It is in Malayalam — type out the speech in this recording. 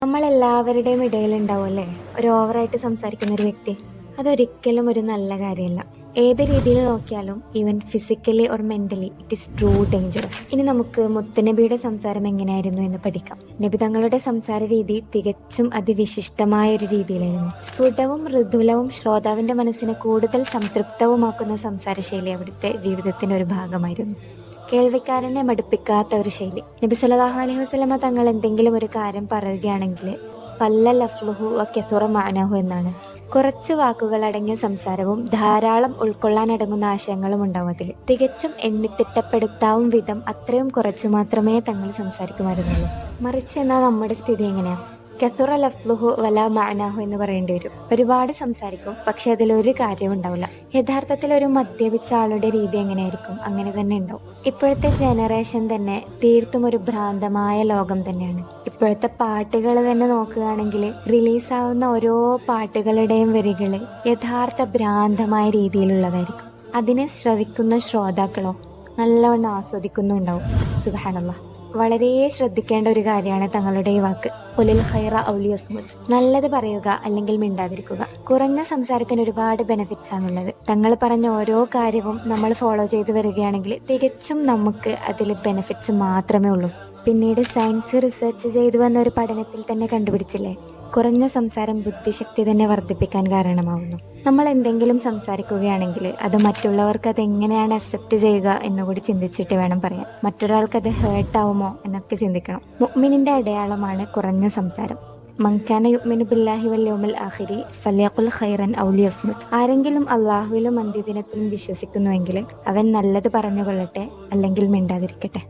നമ്മളെല്ലാവരുടെയും ഇടയിലുണ്ടാവും അല്ലേ ഒരു ഓവറായിട്ട് സംസാരിക്കുന്ന ഒരു വ്യക്തി. അതൊരിക്കലും ഒരു നല്ല കാര്യമല്ല. ഏത് രീതിയിൽ നോക്കിയാലും even physically or mentally it is true dangerous. ഇനി നമുക്ക് മുത്തനബിയുടെ സംസാരം എങ്ങനെയായിരുന്നു എന്ന് പഠിക്കാം. നബി തങ്ങളുടെ സംസാര രീതി തികച്ചും അതിവിശിഷ്ടമായ ഒരു രീതിയിലായിരുന്നു. സ്ഫുടവും മൃദുലവും ശ്രോതാവിന്റെ മനസ്സിനെ കൂടുതൽ സംതൃപ്തവുമാക്കുന്ന സംസാരശൈലി അവിടുത്തെ ജീവിതത്തിന്റെ ഒരു ഭാഗമായിരുന്നു. കേൾവിക്കാരനെ മടുപ്പിക്കാത്ത ഒരു ശൈലി. നബി സല്ലല്ലാഹു അലൈഹി വസല്ലമ തങ്ങൾ എന്തെങ്കിലും ഒരു കാര്യം പറയുകയാണെങ്കിൽ പല്ല ലഫ്ലുഹു വ കസുറ മഅനഹു എന്നാണ്. കുറച്ച് വാക്കുകൾ അടങ്ങിയ സംസാരവും ധാരാളം ഉൾക്കൊള്ളാനടങ്ങുന്ന ആശയങ്ങളും ഉണ്ടാവും അതിൽ. തികച്ചും എണ്ണിത്തിട്ടപ്പെടുത്താവും വിധം അത്രയും കുറച്ച് മാത്രമേ തങ്ങൾ സംസാരിക്കുമായിരുന്നുള്ളൂ. മറിച്ച് എന്നാൽ നമ്മുടെ സ്ഥിതി എങ്ങനെയാ? കസുറ ലഫ്ലുഹു വല മഅനാഹു എന്ന് പറയേണ്ടി വരും. ഒരുപാട് സംസാരിക്കും, പക്ഷെ അതിലൊരു കാര്യം ഉണ്ടാവില്ല. യഥാർത്ഥത്തിൽ ഒരു മദ്യപിച്ച ആളുടെ രീതി എങ്ങനെയായിരിക്കും അങ്ങനെ തന്നെ ഉണ്ടാവും. ഇപ്പോഴത്തെ ജനറേഷൻ തന്നെ തീർത്തും ഒരു ഭ്രാന്തമായ ലോകം തന്നെയാണ്. ഇപ്പോഴത്തെ പാട്ടുകൾ തന്നെ നോക്കുകയാണെങ്കിൽ റിലീസാവുന്ന ഓരോ പാട്ടുകളുടെയും വരികൾ യഥാർത്ഥ ഭ്രാന്തമായ രീതിയിലുള്ളതായിരിക്കും. അതിനെ ശ്രവിക്കുന്ന ശ്രോതാക്കളോ നല്ലവണ്ണം ആസ്വദിക്കുന്നുണ്ടാവും. സുബ്ഹാനല്ലാഹ്. വളരെ ശ്രദ്ധിക്കേണ്ട ഒരു കാര്യമാണ് തങ്ങളുടെ ഈ വാക്ക്. ഒലിൽ ഖൈറ ഔലിയസ്മുത്. നല്ലത് പറയുക അല്ലെങ്കിൽ മിണ്ടാതിരിക്കുക. കുറഞ്ഞ സംസാരത്തിന് ഒരുപാട് ബെനിഫിറ്റ്സ് ആണുള്ളത്. തങ്ങൾ പറഞ്ഞ ഓരോ കാര്യവും നമ്മൾ ഫോളോ ചെയ്ത് വരികയാണെങ്കിൽ തികച്ചും നമുക്ക് അതിൽ ബെനിഫിറ്റ്സ് മാത്രമേ ഉള്ളൂ. പിന്നീട് സയൻസ് റിസർച്ച് ചെയ്തു വന്ന ഒരു പഠനത്തിൽ തന്നെ കണ്ടുപിടിച്ചില്ലേ, കുറഞ്ഞ സംസാരം ബുദ്ധിശക്തി തന്നെ വർദ്ധിപ്പിക്കാൻ കാരണമാവുന്നു. നമ്മൾ എന്തെങ്കിലും സംസാരിക്കുകയാണെങ്കിൽ അത് മറ്റുള്ളവർക്ക് അത് എങ്ങനെയാണ് അക്സെപ്റ്റ് ചെയ്യുക എന്നുകൂടി ചിന്തിച്ചിട്ട് വേണം പറയാൻ. മറ്റൊരാൾക്ക് അത് ഹേർട്ടാവുമോ എന്നൊക്കെ ചിന്തിക്കണം. മുഅ്മിനിന്റെ അടയാളമാണ് കുറഞ്ഞ സംസാരം. മൻകാന യുഅ്മിനു ബില്ലാഹി വൽ യൗമിൽ ആഖിരി ഫല്യഖുൽ ഖൈറൻ ഔ ലിയസ്മുത്. ആരെങ്കിലും അല്ലാഹുവിലും അന്ത്യദിനത്തിലും വിശ്വസിക്കുന്നുവെങ്കിൽ അവൻ നല്ലത് പറഞ്ഞുകൊള്ളട്ടെ അല്ലെങ്കിൽ മിണ്ടാതിരിക്കട്ടെ.